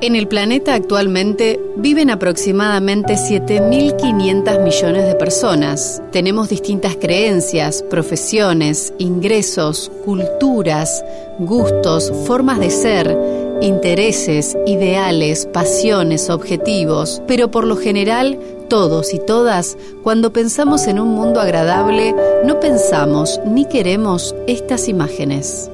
En el planeta actualmente viven aproximadamente 7.500 millones de personas. Tenemos distintas creencias, profesiones, ingresos, culturas, gustos, formas de ser, intereses, ideales, pasiones, objetivos. Pero por lo general, todos y todas, cuando pensamos en un mundo agradable, no pensamos ni queremos estas imágenes.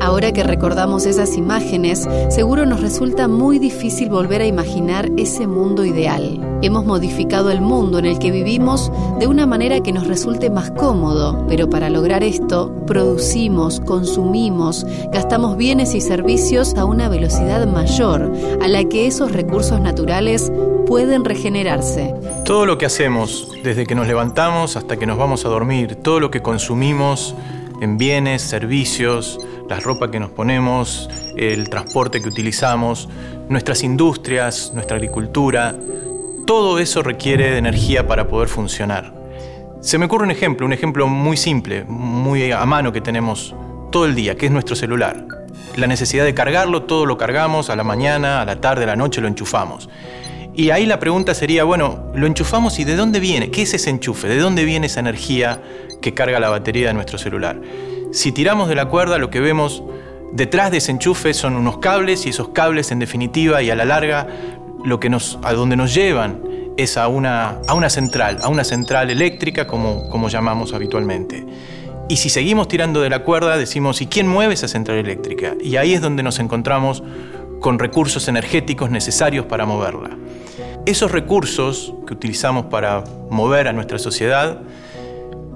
Ahora que recordamos esas imágenes, seguro nos resulta muy difícil volver a imaginar ese mundo ideal. Hemos modificado el mundo en el que vivimos de una manera que nos resulte más cómodo, pero para lograr esto, producimos, consumimos, gastamos bienes y servicios a una velocidad mayor, a la que esos recursos naturales pueden regenerarse. Todo lo que hacemos, desde que nos levantamos hasta que nos vamos a dormir, todo lo que consumimos en bienes, servicios, la ropa que nos ponemos, el transporte que utilizamos, nuestras industrias, nuestra agricultura, todo eso requiere de energía para poder funcionar. Se me ocurre un ejemplo muy simple, muy a mano que tenemos todo el día, que es nuestro celular. La necesidad de cargarlo, todo lo cargamos a la mañana, a la tarde, a la noche, lo enchufamos. Y ahí la pregunta sería, bueno, lo enchufamos y ¿de dónde viene? ¿Qué es ese enchufe? ¿De dónde viene esa energía que carga la batería de nuestro celular? Si tiramos de la cuerda, lo que vemos detrás de ese enchufe son unos cables, y esos cables, en definitiva y a la larga, a donde nos llevan es a una central eléctrica, como llamamos habitualmente. Y si seguimos tirando de la cuerda, decimos, ¿y quién mueve esa central eléctrica? Y ahí es donde nos encontramos con recursos energéticos necesarios para moverla. Esos recursos que utilizamos para mover a nuestra sociedad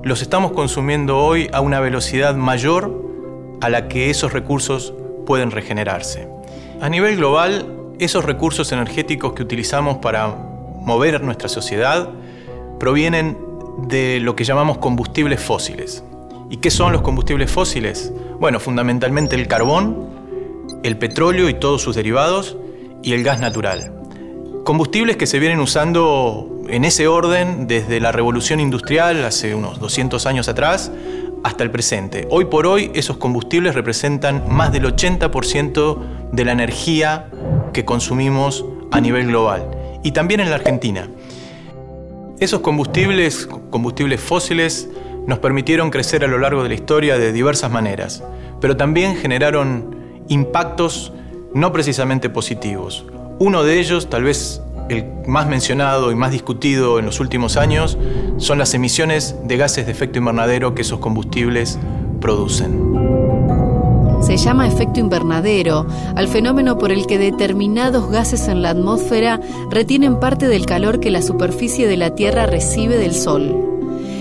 los estamos consumiendo hoy a una velocidad mayor a la que esos recursos pueden regenerarse. A nivel global, esos recursos energéticos que utilizamos para mover nuestra sociedad provienen de lo que llamamos combustibles fósiles. ¿Y qué son los combustibles fósiles? Bueno, fundamentalmente el carbón, el petróleo y todos sus derivados, y el gas natural. Combustibles que se vienen usando en ese orden desde la revolución industrial hace unos 200 años atrás hasta el presente. Hoy por hoy esos combustibles representan más del 80% de la energía que consumimos a nivel global, y también en la Argentina. Esos combustibles fósiles nos permitieron crecer a lo largo de la historia de diversas maneras, pero también generaron impactos no precisamente positivos. Uno de ellos, tal vez el más mencionado y más discutido en los últimos años, son las emisiones de gases de efecto invernadero que esos combustibles producen. Se llama efecto invernadero al fenómeno por el que determinados gases en la atmósfera retienen parte del calor que la superficie de la Tierra recibe del Sol.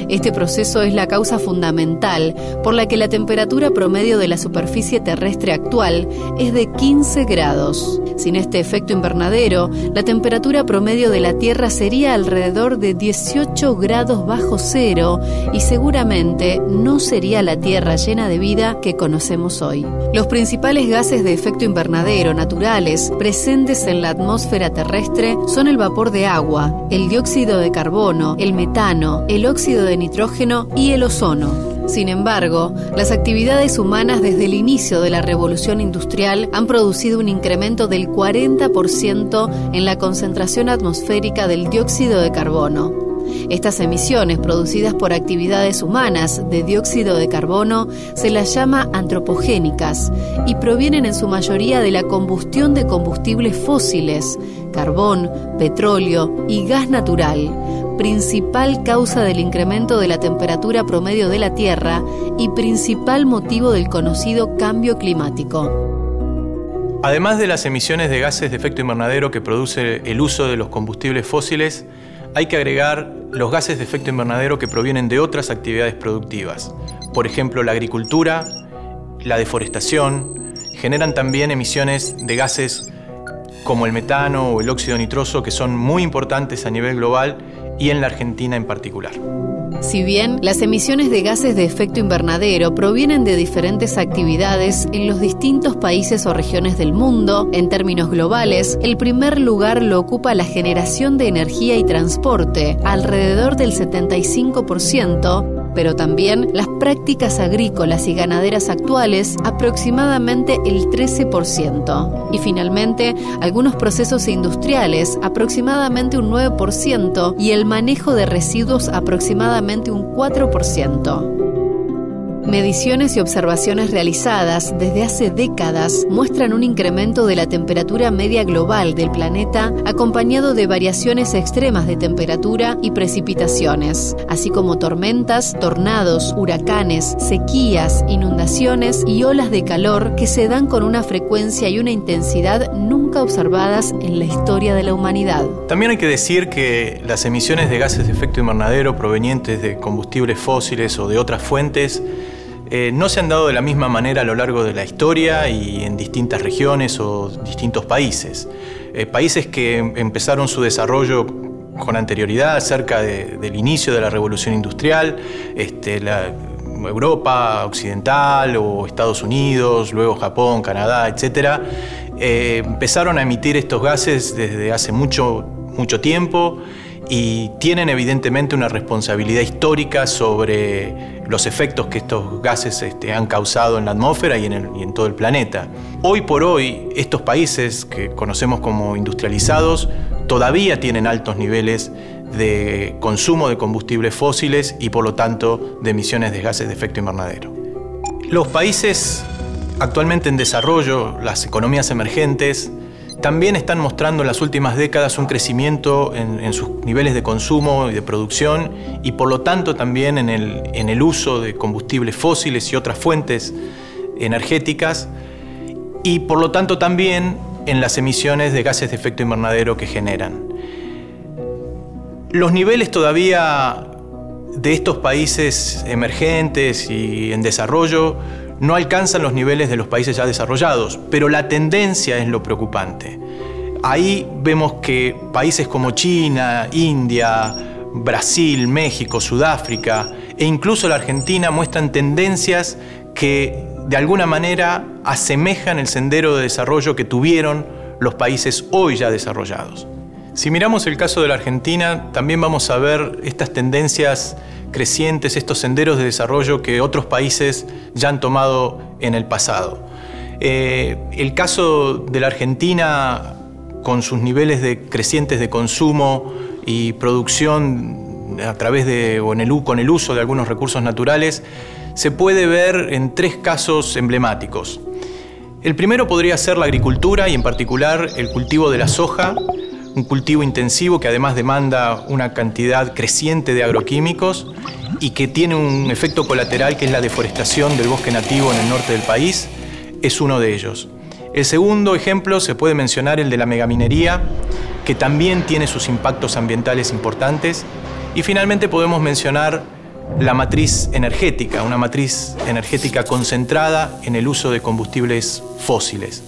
Este proceso es la causa fundamental por la que la temperatura promedio de la superficie terrestre actual es de 15 grados. Sin este efecto invernadero, la temperatura promedio de la Tierra sería alrededor de 18 grados bajo cero y seguramente no sería la Tierra llena de vida que conocemos hoy. Los principales gases de efecto invernadero naturales presentes en la atmósfera terrestre son el vapor de agua, el dióxido de carbono, el metano, el óxido de nitrógeno y el ozono. Sin embargo, las actividades humanas desde el inicio de la revolución industrial han producido un incremento del 40% en la concentración atmosférica del dióxido de carbono. Estas emisiones producidas por actividades humanas de dióxido de carbono se las llama antropogénicas y provienen en su mayoría de la combustión de combustibles fósiles, carbón, petróleo y gas natural, principal causa del incremento de la temperatura promedio de la Tierra y principal motivo del conocido cambio climático. Además de las emisiones de gases de efecto invernadero que produce el uso de los combustibles fósiles, hay que agregar los gases de efecto invernadero que provienen de otras actividades productivas. Por ejemplo, la agricultura, la deforestación, generan también emisiones de gases como el metano o el óxido nitroso, que son muy importantes a nivel global y en la Argentina en particular. Si bien las emisiones de gases de efecto invernadero provienen de diferentes actividades en los distintos países o regiones del mundo, en términos globales, el primer lugar lo ocupa la generación de energía y transporte, alrededor del 75%, pero también las prácticas agrícolas y ganaderas actuales, aproximadamente el 13%. Y finalmente, algunos procesos industriales, aproximadamente un 9%, y el manejo de residuos, aproximadamente un 4%. Mediciones y observaciones realizadas desde hace décadas muestran un incremento de la temperatura media global del planeta acompañado de variaciones extremas de temperatura y precipitaciones, así como tormentas, tornados, huracanes, sequías, inundaciones y olas de calor que se dan con una frecuencia y una intensidad nunca observadas en la historia de la humanidad. También hay que decir que las emisiones de gases de efecto invernadero provenientes de combustibles fósiles o de otras fuentes no se han dado de la misma manera a lo largo de la historia y en distintas regiones o distintos países. Países que empezaron su desarrollo con anterioridad, cerca del inicio de la revolución industrial, la Europa occidental o Estados Unidos, luego Japón, Canadá, etc., empezaron a emitir estos gases desde hace mucho tiempo y tienen evidentemente una responsabilidad histórica sobre los efectos que estos gases han causado en la atmósfera y en todo el planeta. Hoy por hoy, estos países que conocemos como industrializados todavía tienen altos niveles de consumo de combustibles fósiles y por lo tanto de emisiones de gases de efecto invernadero. Los países actualmente en desarrollo, las economías emergentes, también están mostrando en las últimas décadas un crecimiento en sus niveles de consumo y de producción y por lo tanto también en el uso de combustibles fósiles y otras fuentes energéticas y por lo tanto también en las emisiones de gases de efecto invernadero que generan. Los niveles todavía de estos países emergentes y en desarrollo no alcanzan los niveles de los países ya desarrollados, pero la tendencia es lo preocupante. Ahí vemos que países como China, India, Brasil, México, Sudáfrica e incluso la Argentina muestran tendencias que de alguna manera asemejan el sendero de desarrollo que tuvieron los países hoy ya desarrollados. Si miramos el caso de la Argentina, también vamos a ver estas tendencias crecientes, estos senderos de desarrollo que otros países ya han tomado en el pasado. El caso de la Argentina, con sus niveles crecientes de consumo y producción a través con el uso de algunos recursos naturales, se puede ver en tres casos emblemáticos. El primero podría ser la agricultura y en particular el cultivo de la soja, un cultivo intensivo que además demanda una cantidad creciente de agroquímicos y que tiene un efecto colateral que es la deforestación del bosque nativo en el norte del país, es uno de ellos. El segundo ejemplo se puede mencionar el de la megaminería, que también tiene sus impactos ambientales importantes. Y finalmente podemos mencionar la matriz energética, una matriz energética concentrada en el uso de combustibles fósiles.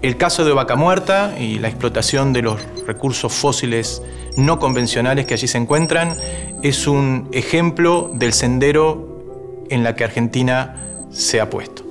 El caso de Vaca Muerta y la explotación de los recursos fósiles no convencionales que allí se encuentran es un ejemplo del sendero en la que Argentina se ha puesto.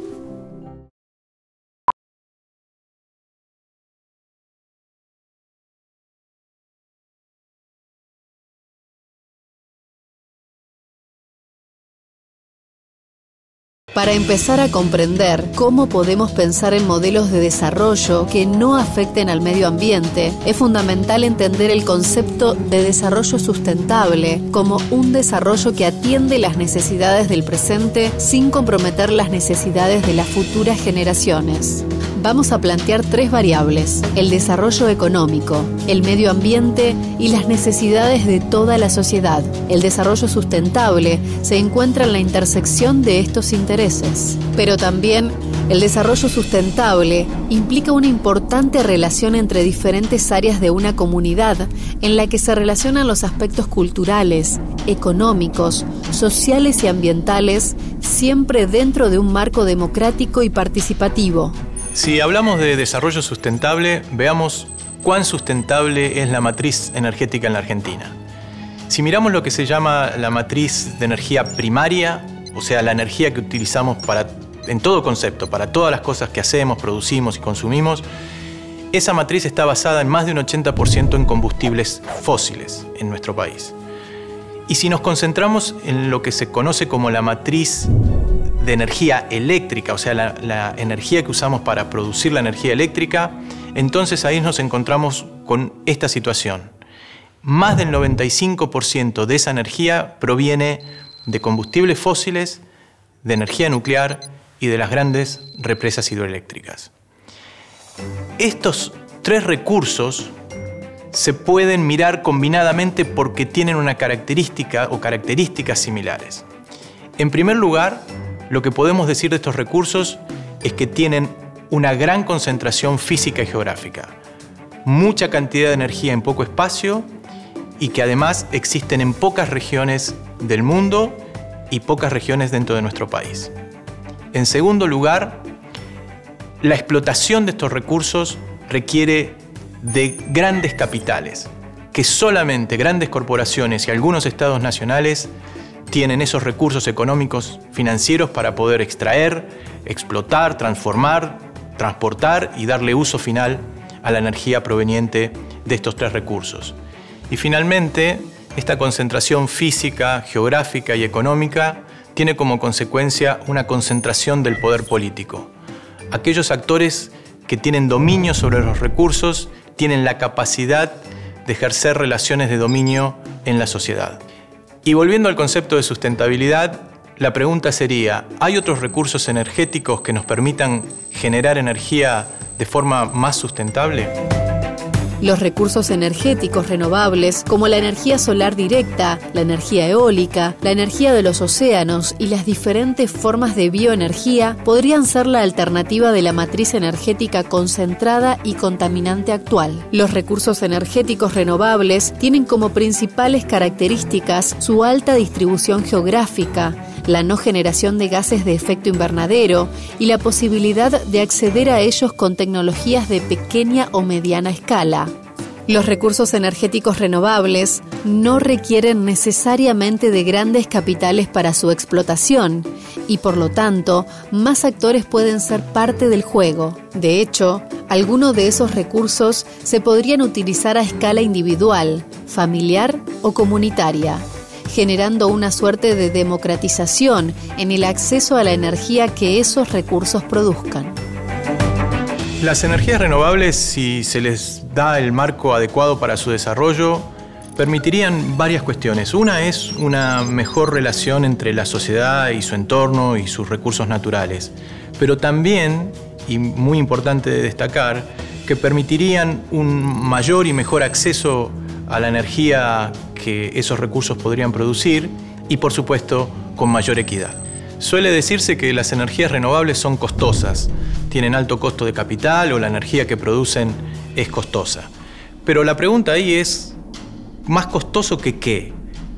Para empezar a comprender cómo podemos pensar en modelos de desarrollo que no afecten al medio ambiente, es fundamental entender el concepto de desarrollo sustentable como un desarrollo que atiende las necesidades del presente sin comprometer las necesidades de las futuras generaciones. Vamos a plantear tres variables: el desarrollo económico, el medio ambiente y las necesidades de toda la sociedad. El desarrollo sustentable se encuentra en la intersección de estos intereses. Pero también el desarrollo sustentable implica una importante relación entre diferentes áreas de una comunidad en la que se relacionan los aspectos culturales, económicos, sociales y ambientales, siempre dentro de un marco democrático y participativo. Si hablamos de desarrollo sustentable, veamos cuán sustentable es la matriz energética en la Argentina. Si miramos lo que se llama la matriz de energía primaria, o sea, la energía que utilizamos en todo concepto, para todas las cosas que hacemos, producimos y consumimos, esa matriz está basada en más de un 80% en combustibles fósiles en nuestro país. Y si nos concentramos en lo que se conoce como la matriz de energía eléctrica, o sea, la energía que usamos para producir la energía eléctrica, entonces ahí nos encontramos con esta situación. Más del 95% de esa energía proviene de combustibles fósiles, de energía nuclear y de las grandes represas hidroeléctricas. Estos tres recursos se pueden mirar combinadamente porque tienen una característica o características similares. En primer lugar, lo que podemos decir de estos recursos es que tienen una gran concentración física y geográfica, mucha cantidad de energía en poco espacio y que además existen en pocas regiones del mundo y pocas regiones dentro de nuestro país. En segundo lugar, la explotación de estos recursos requiere de grandes capitales, que solamente grandes corporaciones y algunos estados nacionales tienen esos recursos económicos financieros para poder extraer, explotar, transformar, transportar y darle uso final a la energía proveniente de estos tres recursos. Y finalmente, esta concentración física, geográfica y económica tiene como consecuencia una concentración del poder político. Aquellos actores que tienen dominio sobre los recursos tienen la capacidad de ejercer relaciones de dominio en la sociedad. Y volviendo al concepto de sustentabilidad, la pregunta sería, ¿hay otros recursos energéticos que nos permitan generar energía de forma más sustentable? Los recursos energéticos renovables, como la energía solar directa, la energía eólica, la energía de los océanos y las diferentes formas de bioenergía, podrían ser la alternativa de la matriz energética concentrada y contaminante actual. Los recursos energéticos renovables tienen como principales características su alta distribución geográfica, la no generación de gases de efecto invernadero y la posibilidad de acceder a ellos con tecnologías de pequeña o mediana escala. Los recursos energéticos renovables no requieren necesariamente de grandes capitales para su explotación y, por lo tanto, más actores pueden ser parte del juego. De hecho, algunos de esos recursos se podrían utilizar a escala individual, familiar o comunitaria, generando una suerte de democratización en el acceso a la energía que esos recursos produzcan. Las energías renovables, si se les da el marco adecuado para su desarrollo, permitirían varias cuestiones. Una es una mejor relación entre la sociedad y su entorno y sus recursos naturales. Pero también, y muy importante de destacar, que permitirían un mayor y mejor acceso a la energía que esos recursos podrían producir y, por supuesto, con mayor equidad. Suele decirse que las energías renovables son costosas, tienen alto costo de capital o la energía que producen es costosa. Pero la pregunta ahí es, ¿más costoso que qué?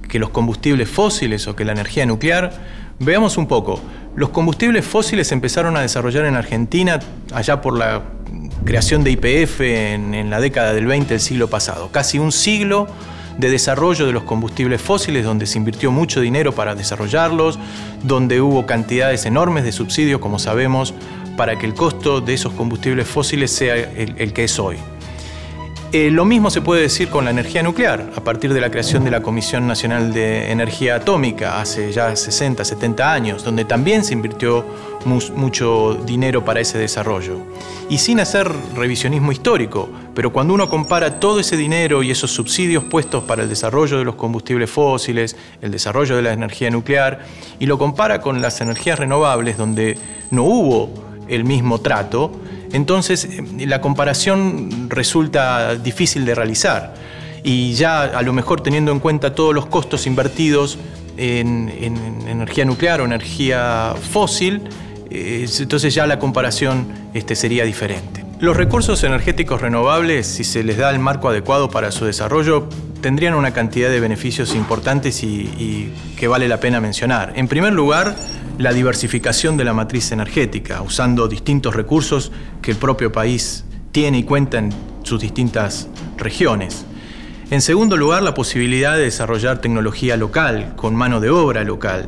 ¿Que los combustibles fósiles o que la energía nuclear? Veamos un poco. Los combustibles fósiles empezaron a desarrollar en Argentina allá por la creación de YPF en la década del 20 del siglo pasado. Casi un siglo de desarrollo de los combustibles fósiles, donde se invirtió mucho dinero para desarrollarlos, donde hubo cantidades enormes de subsidios, como sabemos, para que el costo de esos combustibles fósiles sea el que es hoy. Lo mismo se puede decir con la energía nuclear, a partir de la creación de la Comisión Nacional de Energía Atómica hace ya 60, 70 años, donde también se invirtió mucho dinero para ese desarrollo. Y sin hacer revisionismo histórico, pero cuando uno compara todo ese dinero y esos subsidios puestos para el desarrollo de los combustibles fósiles, el desarrollo de la energía nuclear, y lo compara con las energías renovables, donde no hubo el mismo trato, entonces la comparación resulta difícil de realizar. Y ya a lo mejor teniendo en cuenta todos los costos invertidos en energía nuclear o energía fósil, entonces ya la comparación sería diferente. Los recursos energéticos renovables, si se les da el marco adecuado para su desarrollo, tendrían una cantidad de beneficios importantes y que vale la pena mencionar. En primer lugar, la diversificación de la matriz energética, usando distintos recursos que el propio país tiene y cuenta en sus distintas regiones. En segundo lugar, la posibilidad de desarrollar tecnología local, con mano de obra local.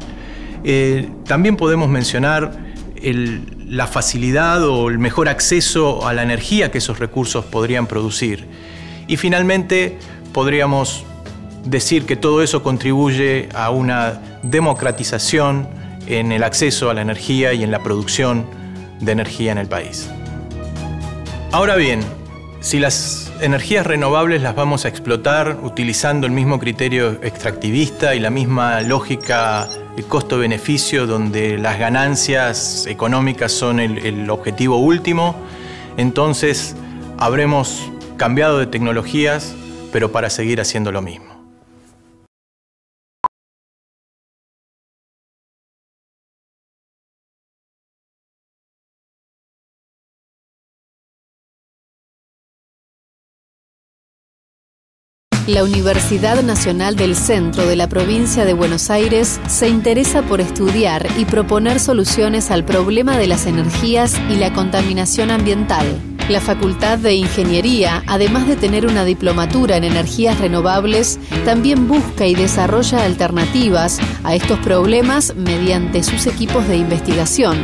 También podemos mencionar la facilidad o el mejor acceso a la energía que esos recursos podrían producir. Y finalmente, podríamos decir que todo eso contribuye a una democratización en el acceso a la energía y en la producción de energía en el país. Ahora bien, si las energías renovables las vamos a explotar utilizando el mismo criterio extractivista y la misma lógica de costo-beneficio, donde las ganancias económicas son el objetivo último, entonces habremos cambiado de tecnologías, pero para seguir haciendo lo mismo. La Universidad Nacional del Centro de la provincia de Buenos Aires se interesa por estudiar y proponer soluciones al problema de las energías y la contaminación ambiental. La Facultad de Ingeniería, además de tener una diplomatura en energías renovables, también busca y desarrolla alternativas a estos problemas mediante sus equipos de investigación.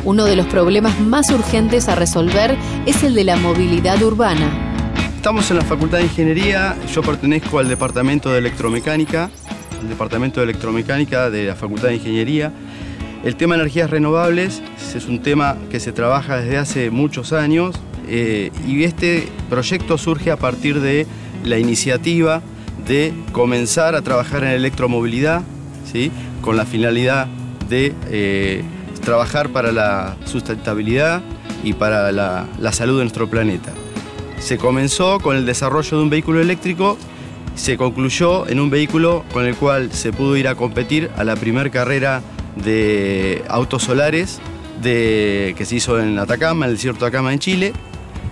Uno de los problemas más urgentes a resolver es el de la movilidad urbana. Estamos en la Facultad de Ingeniería, yo pertenezco al Departamento de Electromecánica, de la Facultad de Ingeniería. El tema de energías renovables es un tema que se trabaja desde hace muchos años y este proyecto surge a partir de la iniciativa de comenzar a trabajar en electromovilidad, ¿sí? Con la finalidad de trabajar para la sustentabilidad y para la salud de nuestro planeta. Se comenzó con el desarrollo de un vehículo eléctrico, se concluyó en un vehículo con el cual se pudo ir a competir a la primera carrera de autos solares que se hizo en Atacama, en el desierto de Atacama, en Chile.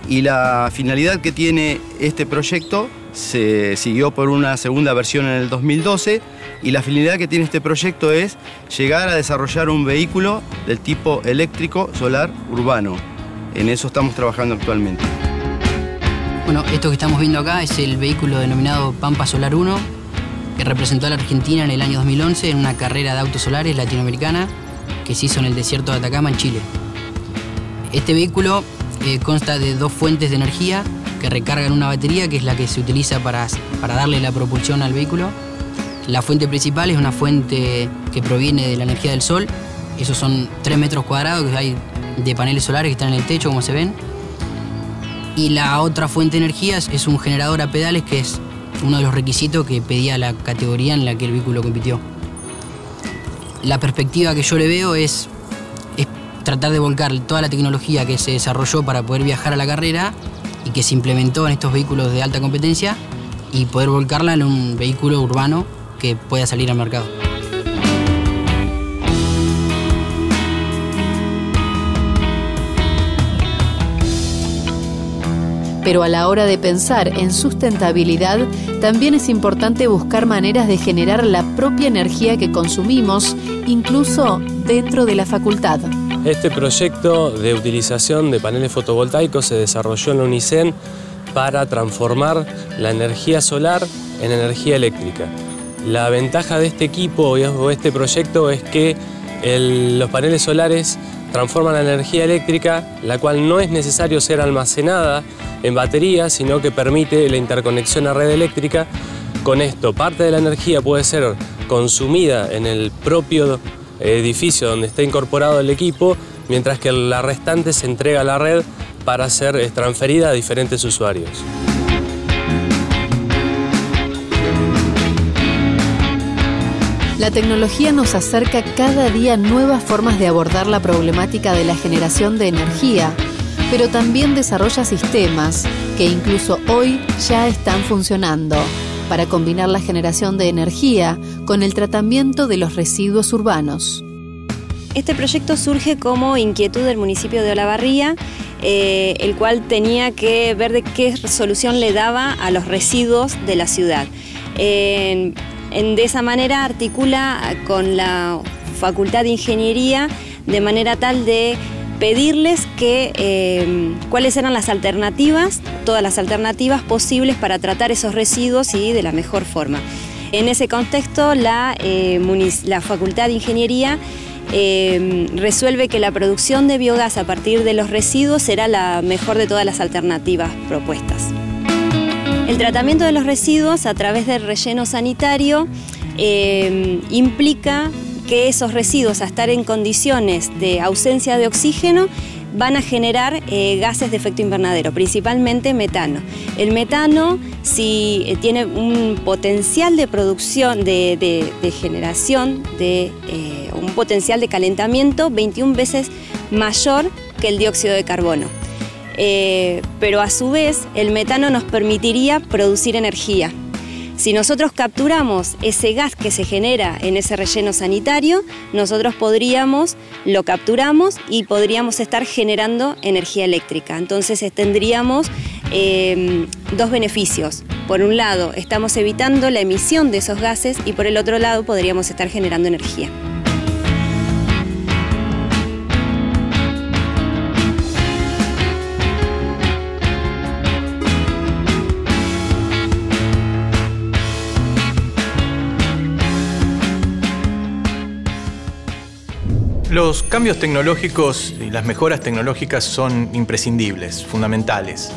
Y la finalidad que tiene este proyecto se siguió por una segunda versión en el 2012 y la finalidad que tiene este proyecto es llegar a desarrollar un vehículo del tipo eléctrico solar urbano. En eso estamos trabajando actualmente. Bueno, esto que estamos viendo acá es el vehículo denominado Pampa Solar 1, que representó a la Argentina en el año 2011 en una carrera de autos solares latinoamericana que se hizo en el desierto de Atacama, en Chile. Este vehículo consta de dos fuentes de energía que recargan una batería, que es la que se utiliza para darle la propulsión al vehículo. La fuente principal es una fuente que proviene de la energía del sol. Esos son 3 metros cuadrados que hay de paneles solares que están en el techo, como se ven. Y la otra fuente de energía es un generador a pedales, que es uno de los requisitos que pedía la categoría en la que el vehículo compitió. La perspectiva que yo le veo es tratar de volcar toda la tecnología que se desarrolló para poder viajar a la carrera y que se implementó en estos vehículos de alta competencia y poder volcarla en un vehículo urbano que pueda salir al mercado. Pero a la hora de pensar en sustentabilidad, también es importante buscar maneras de generar la propia energía que consumimos, incluso dentro de la facultad. Este proyecto de utilización de paneles fotovoltaicos se desarrolló en la UNICEN para transformar la energía solar en energía eléctrica. La ventaja de este equipo o este proyecto es que los paneles solares transforman la energía eléctrica, la cual no es necesario ser almacenada en baterías, sino que permite la interconexión a red eléctrica. Con esto, parte de la energía puede ser consumida en el propio edificio donde está incorporado el equipo, mientras que la restante se entrega a la red para ser transferida a diferentes usuarios. La tecnología nos acerca cada día nuevas formas de abordar la problemática de la generación de energía, pero también desarrolla sistemas que incluso hoy ya están funcionando para combinar la generación de energía con el tratamiento de los residuos urbanos. Este proyecto surge como inquietud del municipio de Olavarría, el cual tenía que ver de qué solución le daba a los residuos de la ciudad. De esa manera articula con la Facultad de Ingeniería de manera tal de pedirles cuáles eran las alternativas, todas las alternativas posibles para tratar esos residuos y de la mejor forma. En ese contexto, la Facultad de Ingeniería resuelve que la producción de biogás a partir de los residuos será la mejor de todas las alternativas propuestas. El tratamiento de los residuos a través del relleno sanitario implica que esos residuos, a estar en condiciones de ausencia de oxígeno, van a generar gases de efecto invernadero, principalmente metano. El metano, si tiene un potencial de producción, de generación, un potencial de calentamiento 21 veces mayor que el dióxido de carbono. Pero a su vez el metano nos permitiría producir energía. Si nosotros capturamos ese gas que se genera en ese relleno sanitario, nosotros lo capturamos y podríamos estar generando energía eléctrica. Entonces tendríamos dos beneficios. Por un lado, estamos evitando la emisión de esos gases y por el otro lado podríamos estar generando energía. Los cambios tecnológicos y las mejoras tecnológicas son imprescindibles, fundamentales,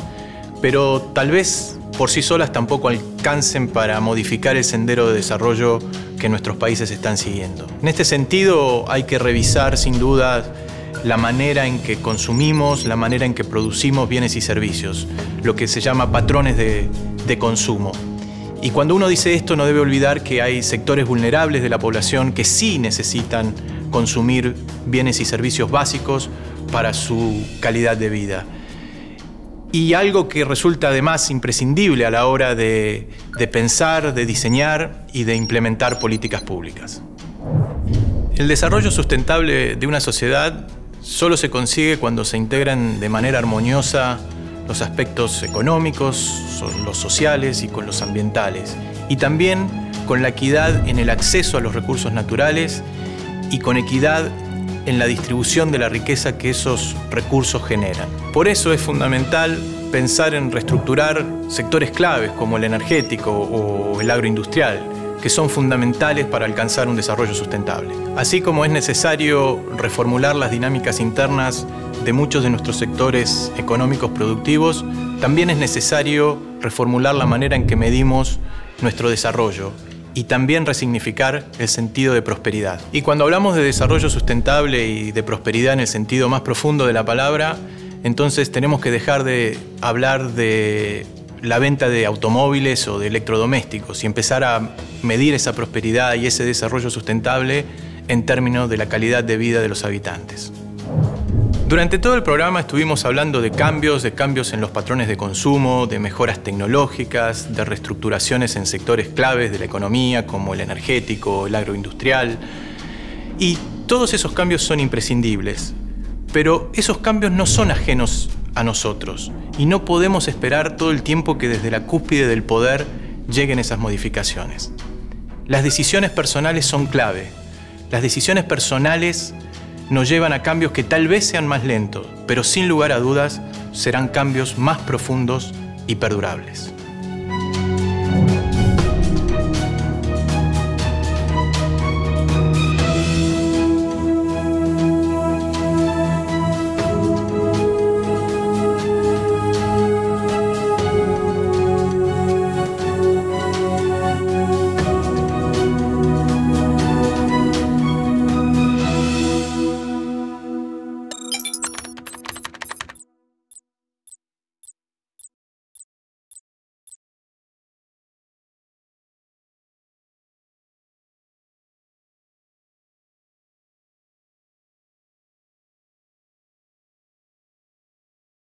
pero tal vez por sí solas tampoco alcancen para modificar el sendero de desarrollo que nuestros países están siguiendo. En este sentido, hay que revisar sin duda la manera en que consumimos, la manera en que producimos bienes y servicios, lo que se llama patrones de consumo. Y cuando uno dice esto, no debe olvidar que hay sectores vulnerables de la población que sí necesitan consumir bienes y servicios básicos para su calidad de vida. Y algo que resulta además imprescindible a la hora de pensar, de diseñar y de implementar políticas públicas. El desarrollo sustentable de una sociedad solo se consigue cuando se integran de manera armoniosa los aspectos económicos, los sociales y con los ambientales, y también con la equidad en el acceso a los recursos naturales y con equidad en la distribución de la riqueza que esos recursos generan. Por eso es fundamental pensar en reestructurar sectores claves como el energético o el agroindustrial, que son fundamentales para alcanzar un desarrollo sustentable. Así como es necesario reformular las dinámicas internas de muchos de nuestros sectores económicos productivos, también es necesario reformular la manera en que medimos nuestro desarrollo y también resignificar el sentido de prosperidad. Y cuando hablamos de desarrollo sustentable y de prosperidad en el sentido más profundo de la palabra, entonces tenemos que dejar de hablar de la venta de automóviles o de electrodomésticos y empezar a medir esa prosperidad y ese desarrollo sustentable en términos de la calidad de vida de los habitantes. Durante todo el programa estuvimos hablando de cambios en los patrones de consumo, de mejoras tecnológicas, de reestructuraciones en sectores claves de la economía como el energético, el agroindustrial. Y todos esos cambios son imprescindibles, pero esos cambios no son ajenos a nosotros y no podemos esperar todo el tiempo que desde la cúspide del poder lleguen esas modificaciones. Las decisiones personales son clave. Las decisiones personales nos llevan a cambios que tal vez sean más lentos, pero sin lugar a dudas serán cambios más profundos y perdurables.